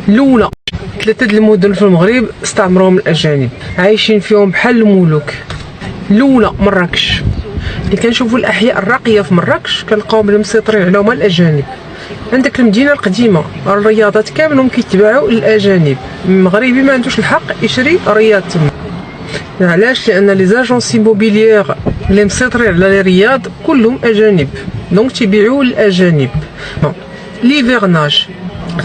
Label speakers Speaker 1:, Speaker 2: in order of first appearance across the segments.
Speaker 1: الاولى 3 المدن في المغرب استعمرهم الاجانب، عايشين فيهم بحال الملوك. الاولى مراكش، اللي كنشوفوا الاحياء الراقيه في مراكش كنلقاوهم اللي مسيطرين عليهم الاجانب. عندك المدينه القديمه، الرياضات كاملهم كيتباعوا الاجانب، المغربي ما عندوش الحق يشري رياض تما. علاش؟ لان لي زاجونس ايموبيليير اللي مسيطرين على لي رياض كلهم اجانب، دونك تيبيعوا للاجانب. ليفيرناج،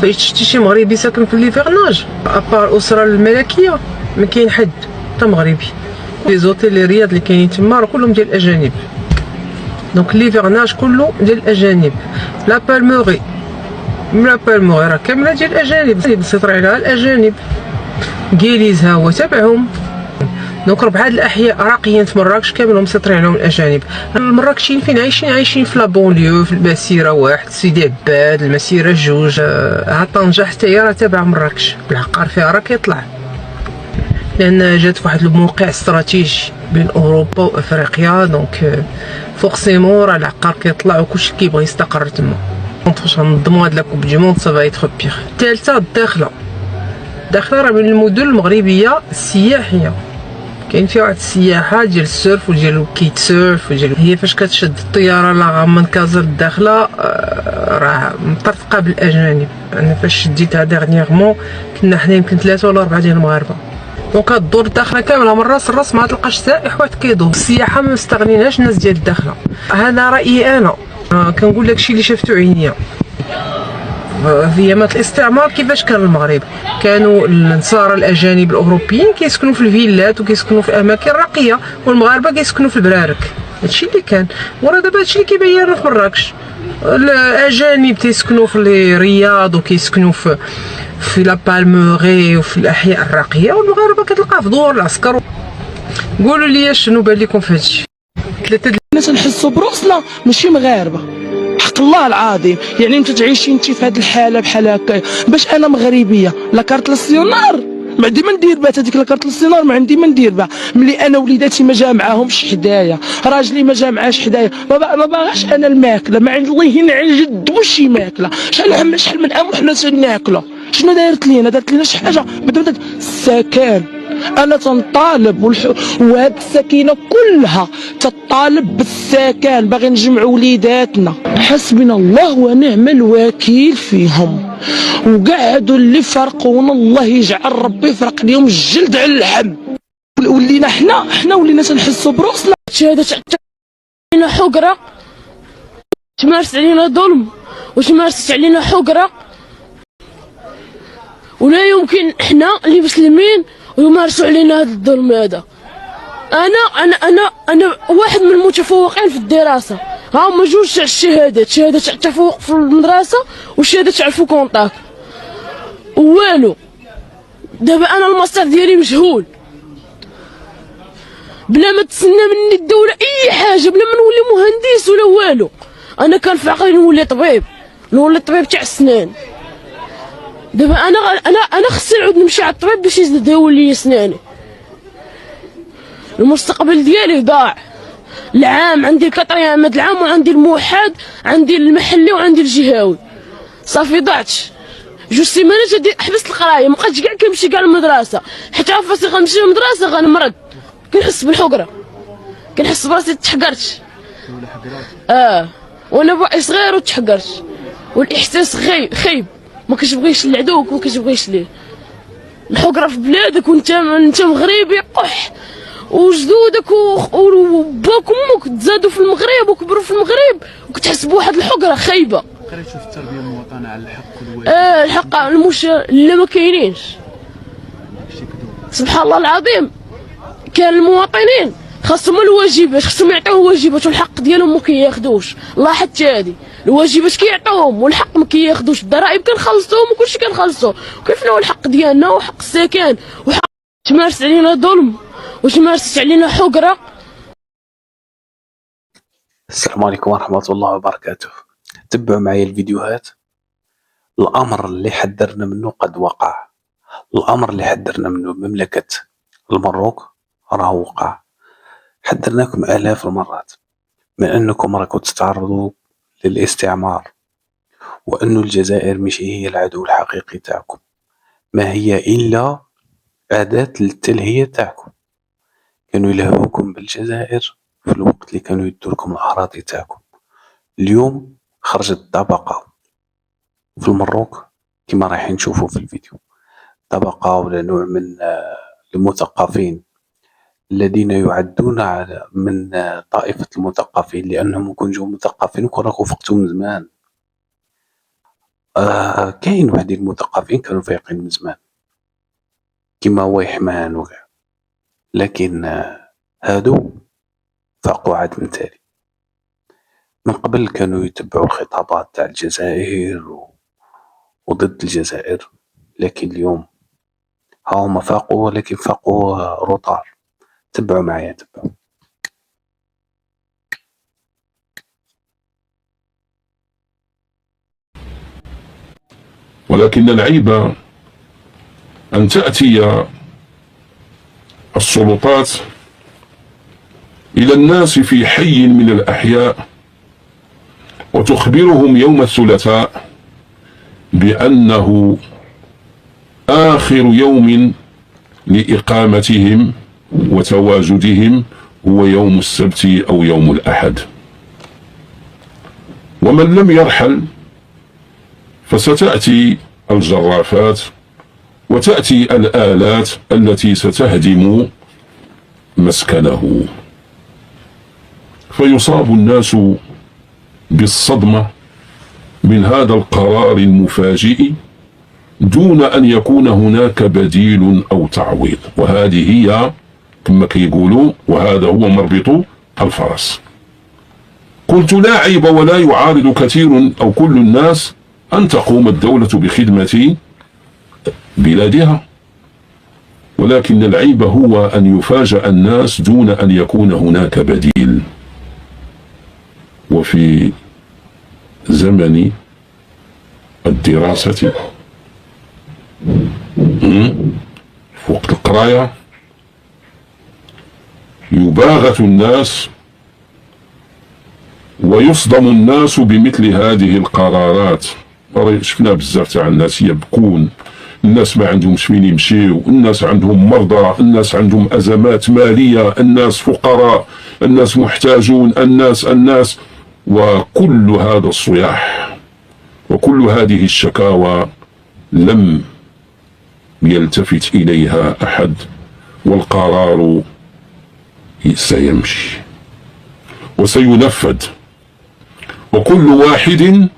Speaker 1: فاش شتي شي مغربي ساكن في ليفيرناج ابار الاسره الملكيه ما كاين حد حتى مغربي. لي زوتيل لي رياض اللي كاينين تما راه كلهم ديال الاجانب، دونك ليفيرناج كله ديال الاجانب. لا بالموري راه كامله ديال الاجانب، مسيطر عليها الاجانب. كيليز ها هو تبعهم. دونك 4 الاحياء راقيين في مراكش كاملهم مسيطرين عليهم الاجانب. المراكشيين فين عايشين في لابونليو، في المسيره 1، سيدي عباد، المسيره 2. ها طنجه حتى هي راه تابعه مراكش، العقار فيها راه كيطلع، لان جات في واحد الموقع استراتيجي بين اوروبا وافريقيا، دونك فورسيمون راه العقار كيطلع وكلشي كيبغي يستقر تما. فاش غنظموا هاد لا كوب دي موند سافا يتر بيغ. الثالثه الداخله راه من المدن المغربيه السياحيه، كاين فيها واحد السياحه ديال السيرف وديال الكيت سيرف وديال، هي فاش كتشد الطياره لا من كازا للداخله راه مطرفقه بالاجانب. انا فاش شديتها ديغنيغمون كنا حنا يمكن 3 ولا 4 ديال المغاربه. دونك هاد الدور الداخله كامله من راس لراس ما تلقاش سائح واحد كيدور. السياحه ما مستغنيناش الناس ديال الداخله. هذا رايي انا، كنقول لك الشيء اللي شفتو عينيا. في ايامات الاستعمار كيفاش كان المغرب؟ كانوا النصارى الاجانب الاوروبيين كيسكنوا في الفيلات وكيسكنوا في اماكن راقيه، والمغاربه كيسكنوا في البرارك. هادشي اللي كان، ورا دابا هادشي اللي كيبين لنا في مراكش. الاجانب تيسكنوا في الرياض وكيسكنوا في لا بالموري وفي الاحياء الراقيه، والمغاربه كتلقى في دور العسكر. قولوا لي شنو بان لكم في هادشي؟ 3
Speaker 2: الناس نحسوا بروسنا ماشي مغاربه، حق الله العظيم. يعني انت تعيشي انت في هذه الحاله بحال هكا باش انا مغربيه لا كارت للسيونار ما عندي ما ندير بها. هذيك لا كارت للسيونار ما عندي ما ندير بها. ملي انا وليداتي ما جا معاهمش حدايا، راجلي ما جا معاش حدايا، ما باغاش انا الماكله، ما عند الله ينعل جد وشي ماكله. شحال من عام وحنا ناكله. شنو دارت لينا شي حاجه؟ بدات السكن. انا تنطالب وهاد السكينه كلها تطالب بالسكن، باغي نجمعوا وليداتنا. حسبنا الله ونعم الوكيل فيهم، وكاع هادو اللي فرقونا الله يجعل ربي يفرق ليهم الجلد على اللحم. ولينا حنا ولينا تنحسوا بروسنا.
Speaker 3: هذا علينا حقره، تمارس علينا ظلم وتمارست علينا حقره، ولا يمكن حنا اللي مسلمين ويمارسوا علينا هذا الظلم هذا. انا واحد من المتفوقين في الدراسه، ها هما 2 تاع الشهادات، شهاده تاع التفوق في المدرسه وشهاده تاع الفوكونطاك، والو. دابا انا الماستر ديالي مجهول، بلا ما تسنى مني الدوله اي حاجه، بلا ما نولي مهندس ولا والو. انا كان في عقلي نولي طبيب تاع السنان. دابا انا خصني نعود نمشي على الطبيب باش يزيدوا لي سناني. المستقبل ديالي ضاع. العام عندي الكطريام هاد العام، وعندي الموحد، عندي المحلي وعندي الجهوي. صافي ضعت 2 سيمانات حبست القرايه، مابقيتش كاع كنمشي كاع للمدرسه، حتى فاش غنمشي للمدرسه غنمرض، كنحس بالحقره، كنحس براسي تحقرت. وانا باقي صغير وتحقرت، والاحساس خايب، ما كتبغيش لعدوك، ما كتبغيش ليه. الحقره في بلادك وانت مغربي قح، وجدودك وباك وامك تزادوا في المغرب وكبروا في المغرب وكتحس بواحد الحقره خايبه.
Speaker 4: قريتوا في التربيه المواطنه على الحق والواجب؟
Speaker 3: الحق لا ما كاينينش. سبحان الله العظيم، كان المواطنين خاصهم الواجبات، خاصهم يعطيوه واجبات والحق ديالهم ما كياخذوش. لاحظت هادي، الواجبات كيعطيوهم والحق ما كياخذوش. الضرائب كنخلصوهم وكلشي كنخلصوه، وكيف هو الحق ديالنا وحق السكن وحق. تمارس علينا ظلم وتمارست علينا حقره.
Speaker 5: السلام عليكم ورحمة الله وبركاته. تبعوا معي الفيديوهات. الأمر اللي حذرنا منه قد وقع. الأمر اللي حذرنا منه بمملكة المروك راه وقع. حذرناكم آلاف المرات من أنكم راكم تتعرضوا للاستعمار، وأن الجزائر مش هي العدو الحقيقي تاعكم. ما هي إلا أداة للتلهية تاعكم. كانوا يلهوكم بالجزائر في الوقت اللي كانوا يدوا لكم الأراضي تاعكم. اليوم خرجت طبقة في المروك كما رايحين نشوفوا في الفيديو، طبقة ولا نوع من المثقفين الذين يعدون من طائفة المثقفين، لأنهم يكون جو مثقفين وكون راكو فقتهم زمان. كاين واحد المثقفين كانوا فايقين من زمان كما ويحمان وكاع، لكن هادو فاقوا عاد من تالي. من قبل كانوا يتبعوا الخطابات تاع الجزائر وضد الجزائر، لكن اليوم هاهما فاقوا، ولكن فاقوا روطار. تبعوا معايا، تبعوا.
Speaker 6: ولكن العيب أن تأتي السلطات إلى الناس في حي من الأحياء وتخبرهم يوم الثلاثاء بأنه آخر يوم لإقامتهم وتواجدهم هو يوم السبت أو يوم الأحد، ومن لم يرحل فستأتي الجرافات وتأتي الآلات التي ستهدم مسكنه، فيصاب الناس بالصدمة من هذا القرار المفاجئ دون أن يكون هناك بديل أو تعويض. وهذه هي كما كيقولوا، وهذا هو مربط الفرس. قلت لا عيب ولا يعارض كثير أو كل الناس أن تقوم الدولة بخدمة بلادها، ولكن العيب هو أن يفاجأ الناس دون أن يكون هناك بديل. وفي زمن الدراسة في وقت القراية يباغت الناس ويصدم الناس بمثل هذه القرارات. شفنا بزاف تاع الناس يبكون، الناس ما عندهمش فين يمشيو، الناس عندهم مرضى، الناس عندهم أزمات مالية، الناس فقراء، الناس محتاجون، الناس وكل هذا الصياح وكل هذه الشكاوى لم يلتفت إليها أحد، والقرار سيمشي وسينفذ، وكل واحد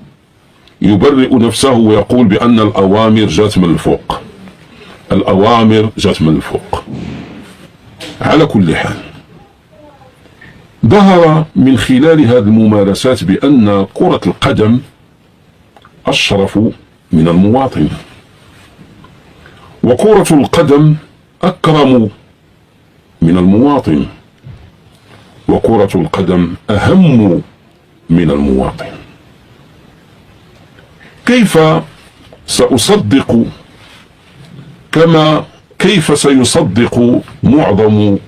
Speaker 6: يبرئ نفسه ويقول بأن الأوامر جات من الفوق، الأوامر جات من الفوق. على كل حال، ظهر من خلال هذه الممارسات بأن كرة القدم أشرف من المواطن، وكرة القدم أكرم من المواطن، وكرة القدم أهم من المواطن. كيف سأصدق كيف سيصدق معظم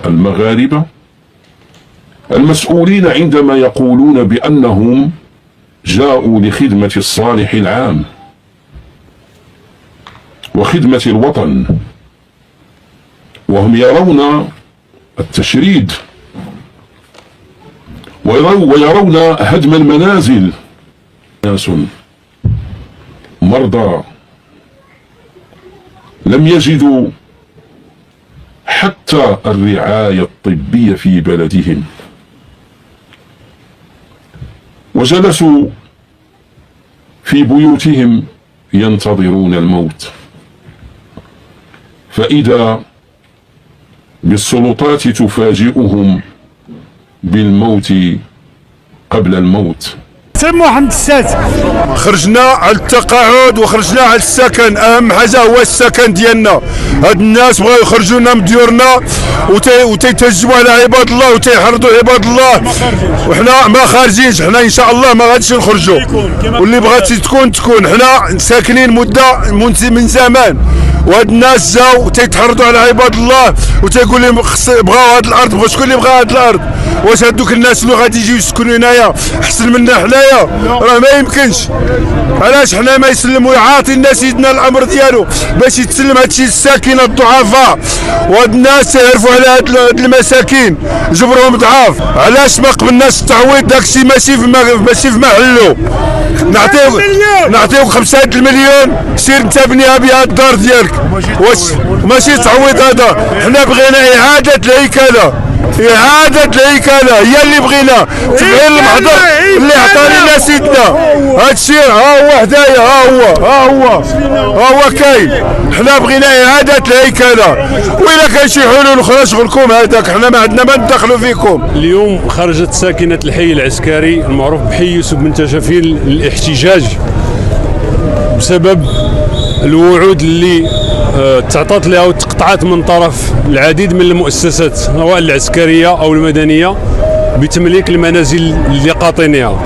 Speaker 6: المغاربة المسؤولين عندما يقولون بأنهم جاءوا لخدمة الصالح العام وخدمة الوطن، وهم يرون التشريد ويرون هدم المنازل؟ ناس مرضى لم يجدوا حتى الرعاية الطبية في بلدهم، وجلسوا في بيوتهم ينتظرون الموت، فإذا بالسلطات تفاجئهم بالموت قبل الموت.
Speaker 7: سمو حمد الساد، خرجنا على التقاعد وخرجنا على السكن. اهم حاجه هو السكن ديالنا. هاد الناس بغاو يخرجونا من ديورنا وتيتهجموا على عباد الله وتيحرضوا عباد الله، وحنا ما خارجينش. حنا ان شاء الله ما غاديش نخرجوا، واللي بغات تكون. حنا ساكنين مده من زمان، وهاد الناس جاو تيتحرضوا على عباد الله وتيقول لهم بغاو هاد الارض، بغاو شكون اللي بغا هاد الارض؟ واش هذوك الناس اللي غادي يجيو يسكنوا هنايا احسن منا حنايا؟ راه ما يمكنش. علاش حنا ما يسلموا يعاطي الناس سيدنا الامر ديالو باش يتسلم هادشي للساكنه الضعفاء، وهاد الناس يعرفوا على هاد المساكين جبرهم ضعاف. علاش ما قبلناش التعويض؟ داكشي ماشي في محلو. نعطيوك 5 المليون سير انت بنيها بها الدار ديالك، واش ماشي تعويض هذا؟ حنا بغينا اعاده الهيكله، هي اللي بغينا تفعيل المحضر اللي عطاني سيدنا. هادشي ها هو حدايا، ها هو كاين. حنا بغينا اعاده الهيكله، وإلا كان شي حلول اخرى شغلكم هذاك، حنا ما عندنا ما ندخلوا فيكم.
Speaker 8: اليوم خرجت ساكنه الحي العسكري المعروف بحي يوسف بن تشافيل للاحتجاج بسبب الوعود اللي تعطات لها وتقطعت من طرف العديد من المؤسسات سواء العسكريه او المدنيه بتمليك المنازل اللي قاطنيها.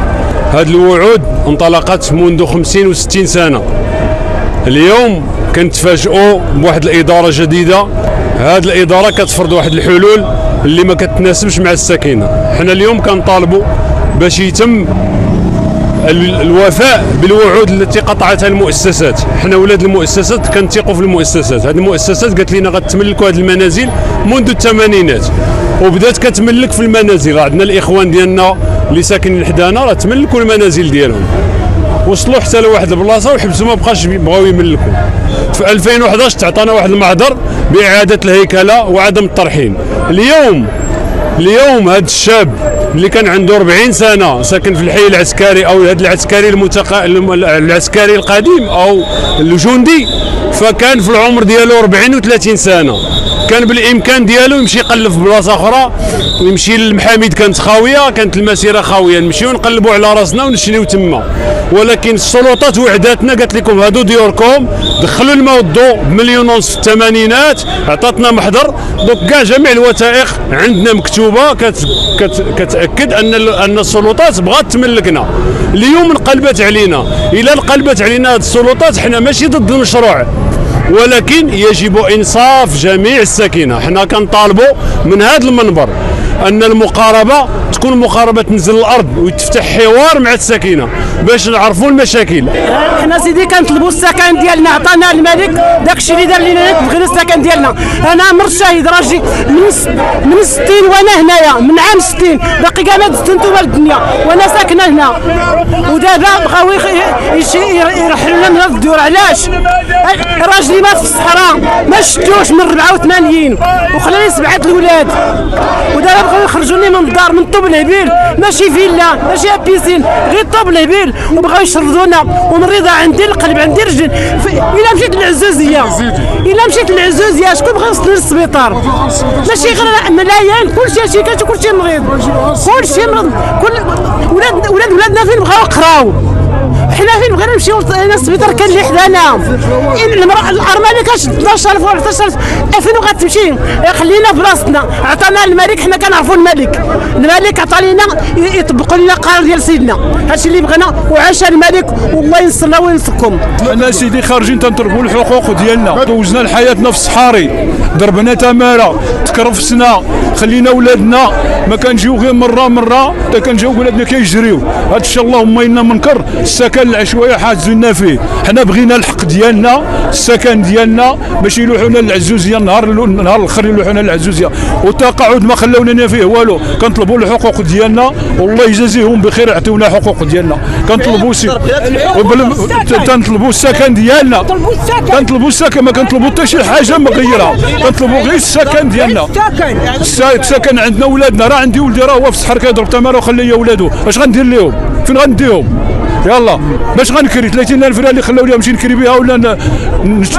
Speaker 8: هذه الوعود انطلقت منذ 50 و60 سنه. اليوم كنتفاجئوا بواحد الاداره جديده، هذه الاداره كتفرض واحد الحلول اللي ما كتناسبش مع الساكنه. حنا اليوم كنطالبوا باش يتم الوفاء بالوعود التي قطعتها المؤسسات. حنا ولاد المؤسسات كنثقوا في المؤسسات. هذه المؤسسات قالت لنا غتملكوا هذه المنازل منذ الثمانينات وبدات كتملك في المنازل. عندنا الاخوان ديالنا اللي ساكنين حدانا راه تملكوا المنازل ديالهم، وصلوا حتى لواحد البلاصه وحبسوا ما بقاش بغاو يملكوا. في 2011 تعطانا واحد المعذر باعاده الهيكله وعدم الترحيل. اليوم هذا الشاب اللي كان عنده 40 سنه ساكن في الحي العسكري او هذا العسكري العسكري القديم او الجندي، فكان في العمر ديالو 40 و30 سنه، كان بالامكان ديالو يمشي يقلب في بلاصه اخرى، يمشي للمحامد كانت خاويه، كانت المسيره خاويه، نمشيو نقلبوا على راسنا ونشريو تما. ولكن السلطات وحداتنا قالت لكم هادو ديوركم، دخلوا الماء والضوء بمليون ونص في الثمانينات، عطاتنا محضر. دوك كاع جميع الوثائق عندنا مكتوبه كتاكد ان السلطات بغات تملكنا. اليوم انقلبت علينا، الا انقلبت علينا هاد السلطات حنا ماشي ضد المشروع، ولكن يجب انصاف جميع الساكنه. حنا كنطالبوا من هذا المنبر ان المقاربه تكون مقاربه تنزل الارض ويتفتح حوار مع الساكنه باش نعرفوا المشاكل.
Speaker 3: حنا سيدي كنطلبوا السكن ديالنا، عطانا الملك داكشي اللي دار لنا، بغينا السكن ديالنا. انا مر شاهد راجلي من 60 وانا هنايا من عام 60 باقي كاع ما دزتنتو الدنيا وانا ساكنه هنا، ودابا بغاو يرحلوا لنا من هذا الدور. علاش؟ راجلي مات في الصحراء ما شفتوش من 84 وخلاني 7 الاولاد، ودابا بغاو يخرجوني من الدار من طوب الهبيل، ماشي فيلا ماشي بيسين غير طوب الهبيل، وبغاو يشردونا ومريضه عندي القلب عندي رجل. الا مشيت للعزوزيه شكون بغا يوصلني للسبيطار؟ ماشي غير ملايين كلشي شيكات وكلشي مريض، كلشي مريض. ولادنا فين بغاو يقراو؟ حنا فين بغينا نمشيو للسبيطار كان اللي حدانا. الارمله كاش 12000 و 14000 فين غتمشي؟ خلينا في بلاصتنا. عطانا الملك، حنا كنعرفوا الملك عطا لنا يطبقوا لنا القرار ديال سيدنا، هادشي اللي بغينا. وعاش الملك والله ينصرنا وينصركم.
Speaker 9: انا سيدي خارجين تنطلبوا الحقوق ديالنا، دوزنا لحياتنا في الصحاري، ضربنا تماره، تكرفسنا، خلينا ولادنا ما كنجيو غير مره حتى كنجيو ولادنا كيجريو. هادشي اللهم انا منكر. السكن العشوائي حاجزنا فيه، حنا بغينا الحق ديالنا، السكن ديالنا، باش يلوحونا للعزوزيه نهار الاخر يلوحونا للعزوزيه، والتقاعد ما خلونا فيه والو. كنطلبوا الحقوق ديالنا والله يجازيهم بخير، يعطيونا الحقوق ديالنا. كنطلبوا تنطلبوا السكن ديالنا، كنطلبوا السكن، ما كنطلبوا حتى شي حاجه مغيره، كنطلبوا غير السكن ديالنا. السكن عندنا ولادنا، راه عندي ولدي راه هو في الصحر كيضرب تماره وخلي ولادو، اش غندير لهم؟ فين غنديهم؟ يلا باش غنكري 30000 ريال اللي خلاو لي نمشي نكري بها ولا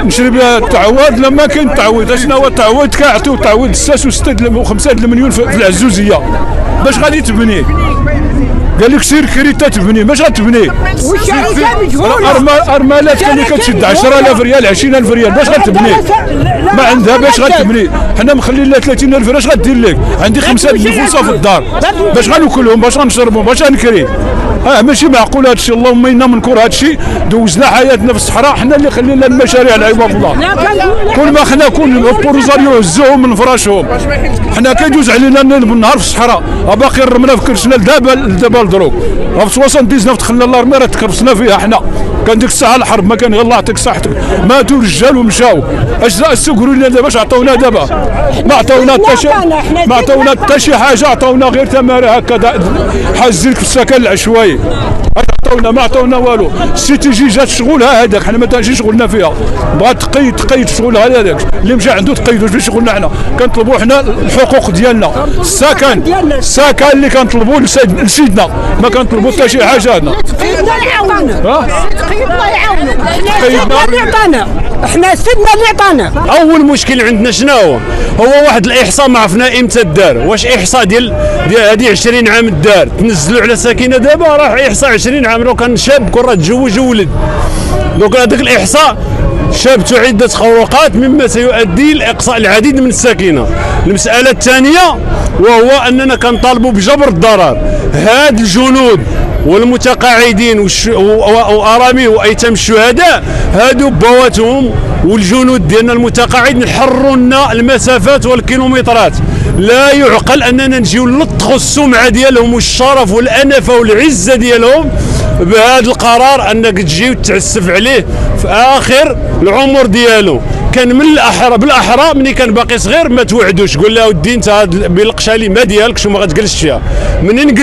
Speaker 9: نشري بها التعويض؟ لا ما كاين التعويض. اشنا هو التعويض؟ كيعطيو التعويض 6 و6 و5 المليون في العزوزيه، باش غادي تبني؟ قال لك سير كريتا تبني، ماش غتبني؟
Speaker 10: والشركه مجهوله.
Speaker 9: ارمالات اللي كتشد 10,000 ريال 20,000 ريال باش غتبني؟ ما عندها باش غتبني. حنا مخلين لها 30,000 اش غدير لك؟ عندي 5 نفوسه في الدار، باش غناكلهم، باش غنشربهم، باش غنكري؟ ماشي معقول هذا الشيء. اللهم انا منكر هذا الشيء. دوزنا حياتنا في الصحراء، حنا اللي خلينا المشاريع العباد الله. كل ما حنا كل البروزاريو هزوهم من فراشهم، حنا كيجوز علينا بالنهار في الصحراء، باقي الرمله في كرشنا دابا الدروك. في 79 دخلنا الارمي راه تكرفسنا فيها حنا. كان ديك الساعه الحرب، ما كان الله يعطيك صحتك، ماتوا الرجال ومشاو. اش يقولوا لنا دابا؟ اش عطاونا دابا؟ ما عطاونا حتى شي، ما عطاونا حتى شي حاجه، عطاونا غير تمارين هكا حازينك في السكن العشوائي. عطاونا ما عطاونا والو. السيتي جي جات شغلها هذاك، حنا ما تنجي شغلنا فيها. بغات تقيد شغلها هذاك، اللي مشى عنده تقيدو في شغلنا حنا. كنطلبوا حنا الحقوق ديالنا، السكن اللي كنطلبوا لسيدنا، ما كنطلبوا حتى شي حاجه هنا.
Speaker 10: سيدنا يعاوننا، سيدنا يعاوننا، سيدنا اللي عطانا، حنا سيدنا اللي عطانا.
Speaker 8: اول مشكل عندنا شنو هو واحد الاحصاء ما عرفنا امتى دار. واش احصاء ديال هذه 20 عام دار تنزلوا على ساكنه دابا؟ راه احصاء 20 عام لو كان شاب كون راه تزوج وولد. دونك هذاك الاحصاء شابته عده خروقات مما سيؤدي لاقصاء العديد من الساكنه. المساله الثانيه وهو اننا كنطالبوا بجبر الضرر. هاد الجنود والمتقاعدين وارامي وايتام الشهداء هادو بواتهم، والجنود ديالنا المتقاعدين حروا لنا المسافات والكيلومترات. لا يعقل اننا نجيو نلطخوا السمعه ديالهم والشرف والانفه والعزه ديالهم بهذا القرار، انك تجي وتعسف عليه في اخر العمر ديالو. كان من بالاحرى ملي كان باقي صغير ما توعدوش، قول له ودي انت هاد بالقشالي ما ديالكش وما غتجلسش فيها. منين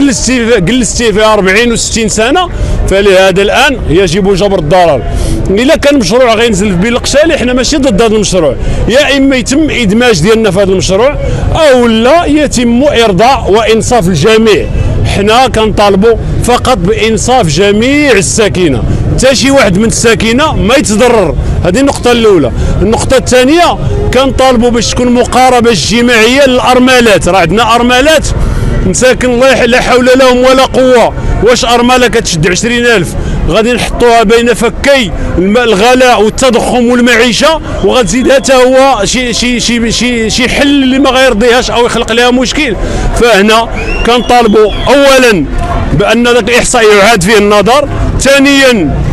Speaker 8: جلستي فيها 40 و60 سنه، فلهذا الان يجب جبر الضرر. الا كان مشروع غينزل في بالقشالي، حنا ماشي ضد هذا المشروع، يا اما يتم ادماج ديالنا في هذا المشروع او لا يتم ارضاء وانصاف الجميع. حنا كنطالبوا فقط بانصاف جميع الساكنه، حتى شي واحد من الساكنه ما يتضرر. هذه النقطه الاولى. النقطه الثانيه كنطالبوا باش تكون مقاربه اجتماعيه للارملات. راه عندنا ارملات مساكن الله لا حول لهم ولا قوه. واش ارمله كتشد 20,000 غادي نحطوها بين فكي الغلاء والتضخم والمعيشه، وغتزيدها حتى هو شي حل اللي ما غيرضيهاش او يخلق لها مشكل؟ فهنا كنطالبوا اولا بان ذاك الاحصاء يعاد فيه النظر، ثانيا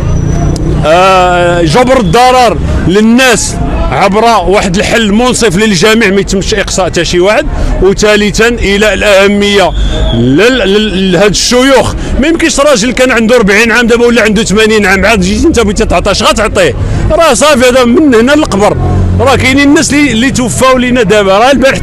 Speaker 8: جبر الضرر للناس عبر واحد الحل منصف للجميع ما يتمش اقصاء حتى شي واحد، وثالثا الى الاهميه لهاد الشيوخ. ما يمكنش راجل كان عنده 40 عام دابا ولا عنده 80 عام عاد جيت انت بغيتي تعطيه، اش غتعطيه؟ راه صافي هذا من هنا للقبر. راه كاينين الناس اللي توفاو لينا دابا، راه البارح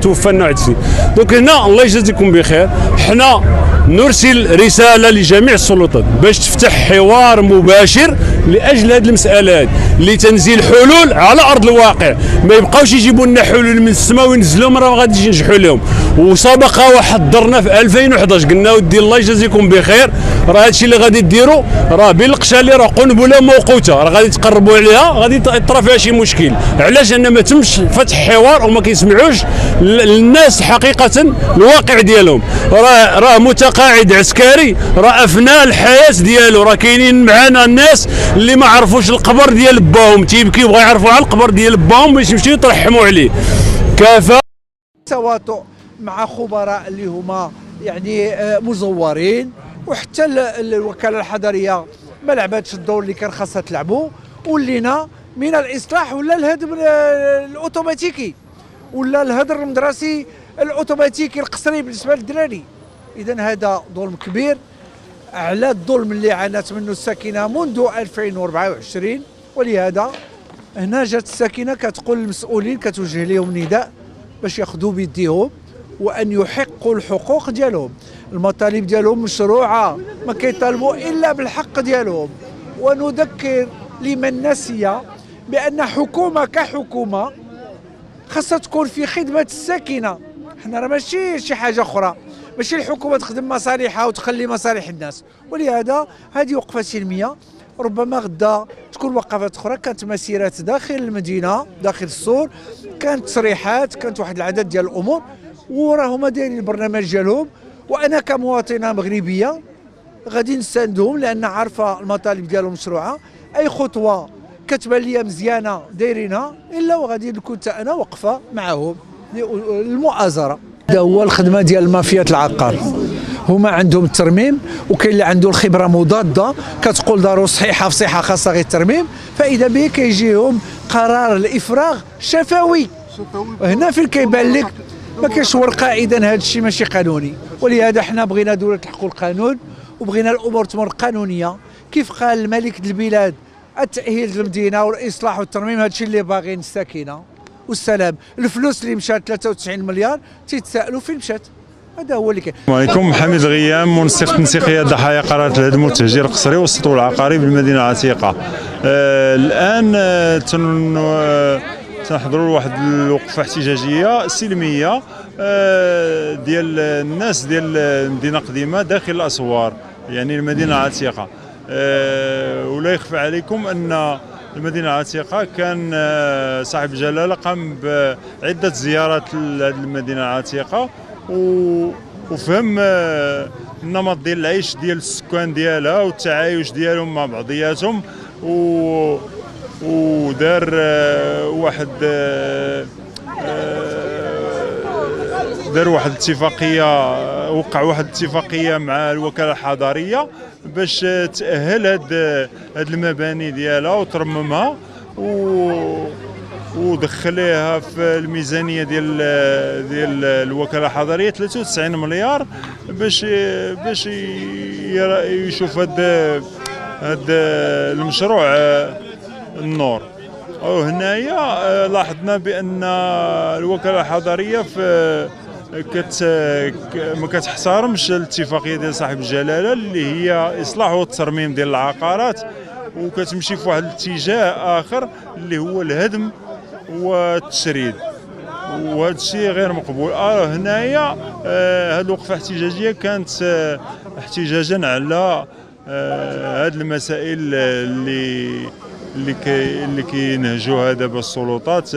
Speaker 8: توفى النوع هادشي. دونك هنا الله يجازيكم بخير، حنا نرسل رساله لجميع السلطات باش تفتح حوار مباشر لاجل هذه المساله هذه، لتنزيل حلول على ارض الواقع. ما يبقاوش يجيبوا لنا حلول من السماء وينزلوهم راه ما غاديش ينجحوا لهم. وسبق وحضرنا في 2011 قلنا ودي الله يجازيكم بخير، راه هادشي اللي غادي ديروا راه بالقشالي راه قنبله موقوته، راه غادي تقربوا عليها غادي يطرا فيها شي مشكل. علاش؟ ان ما تمش فتح حوار وما كيسمعوش الناس حقيقه الواقع ديالهم. راه متقاعد عسكري راه افنى الحياه ديالو. راه كاينين معنا الناس اللي ما عرفوش القبر ديال باهم، تيبكي يبغوا يعرفوا على القبر ديال باهم باش يمشيو يترحموا عليه. كفى
Speaker 11: تواطؤ مع خبراء اللي هما يعني مزورين، وحتى الوكاله الحضريه ما لعبتش الدور اللي كان خاصها تلعبوا. ولينا من الاصلاح ولا الهدم الاوتوماتيكي ولا الهدر المدرسي الاوتوماتيكي القصري بالنسبه للدراري. اذا هذا ظلم كبير على الظلم اللي عانت منه الساكنه منذ 2024. ولهذا هنا جات الساكنه كتقول للمسؤولين، كتوجه لهم نداء باش ياخذوا بيديهم وان يحقوا الحقوق ديالهم. المطالب ديالهم مشروعه، ما كيطالبوا الا بالحق ديالهم. ونذكر لمن نسي بان حكومه كحكومه خاصها تكون في خدمه الساكنه. حنا راه ماشي شي حاجه اخرى، ماشي الحكومه تخدم مصالحها وتخلي مصالح الناس. ولهذا هذه وقفه سلميه، ربما غدا تكون وقفات اخرى. كانت مسيرات داخل المدينه داخل السور، كانت تصريحات، كانت واحد العدد ديال الامور، وراهما دايرين البرنامج ديالهم وانا كمواطنه مغربيه غادي نساندهم لان عارفه المطالب ديالهم مشروعه. اي خطوه كتبان ليا مزيانه دايرينها الا وغادي نكون حتى انا واقفه معهم المؤازره. هذا هو الخدمه ديال المافيات العقار، هما عندهم الترميم وكاين اللي عنده الخبره مضاده كتقول دارو صحيحه في صحه خاصها غير الترميم، فاذا به كيجيهم قرار الافراغ شفوي. هنا فين كيبان لك ما كاينش ورقه اذا هذا الشيء ماشي قانوني. ولهذا حنا بغينا دوله الحق والقانون وبغينا الامور تمر قانونيه كيف قال الملك البلاد. التاهيل المدينه والاصلاح والترميم هذا الشيء اللي باغيين السكينه والسلام. الفلوس اللي مشات 93 مليار تيتسائلوا فين مشات. هذا هو اللي كاين.
Speaker 12: السلام عليكم، حميد الغيام، منسق تنسيقيه ضحايا قرارات الهدم والتهجير القسري والسطو العقاري بالمدينه العتيقه. الان تنحضروا لواحد الوقفه احتجاجيه سلميه ديال الناس ديال المدينه القديمه داخل الاسوار، يعني المدينه العتيقه. ولا يخفى عليكم ان المدينة العتيقة كان صاحب الجلالة قام بعدة زيارات لهذه المدينة العتيقة وفهم النمط ديال العيش ديال السكان ديالها والتعايش ديالهم مع بعضياتهم، ودار واحد الاتفاقية، وقع واحد الاتفاقية مع الوكالة الحضرية باش تأهل هاد المباني ديالها وترممها ودخليها في الميزانية ديال الوكالة الحضرية 93 مليار باش يشوف هاد المشروع النور. وهنايا لاحظنا بأن الوكالة الحضرية ما كتحترمش الاتفاقيه ديال صاحب الجلاله اللي هي اصلاح والترميم ديال العقارات، وكتمشي في واحد الاتجاه اخر اللي هو الهدم والتشريد، وهذا الشيء غير مقبول. هنايا هذه الوقفه الاحتجاجيه كانت احتجاجا على هذه المسائل اللي كينهجوها دابا السلطات.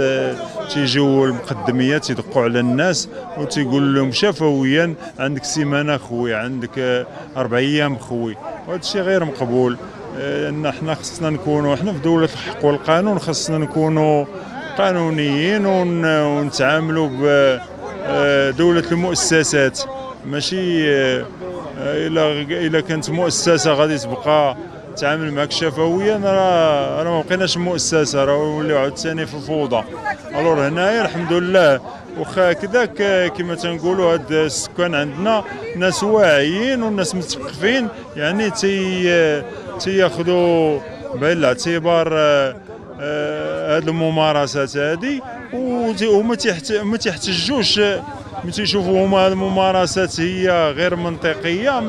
Speaker 12: تيجيو المقدميات تيدقوا على الناس وتيقول لهم شفويا عندك سيمانه خوي، عندك 4 ايام خوي، وهذا الشيء غير مقبول. ان حنا خصنا نكونوا حنا في دوله الحق والقانون، خصنا نكونوا قانونيين ونتعاملوا بدوله المؤسسات، ماشي الا كانت مؤسسه غادي تبقى تعامل معك شفويا. راه ما بقيناش مؤسسه، راه ولاو عاوتاني في الفوضى. الور هنايا الحمد لله واخا هكذاك كما تنقولوا هاد السكان عندنا ناس واعيين والناس مثقفين، يعني تياخذوا بعين الاعتبار هاد الممارسات هادي، وما تيحتجوش، ما تيشوفوا هما هاد الممارسات هي غير منطقيه،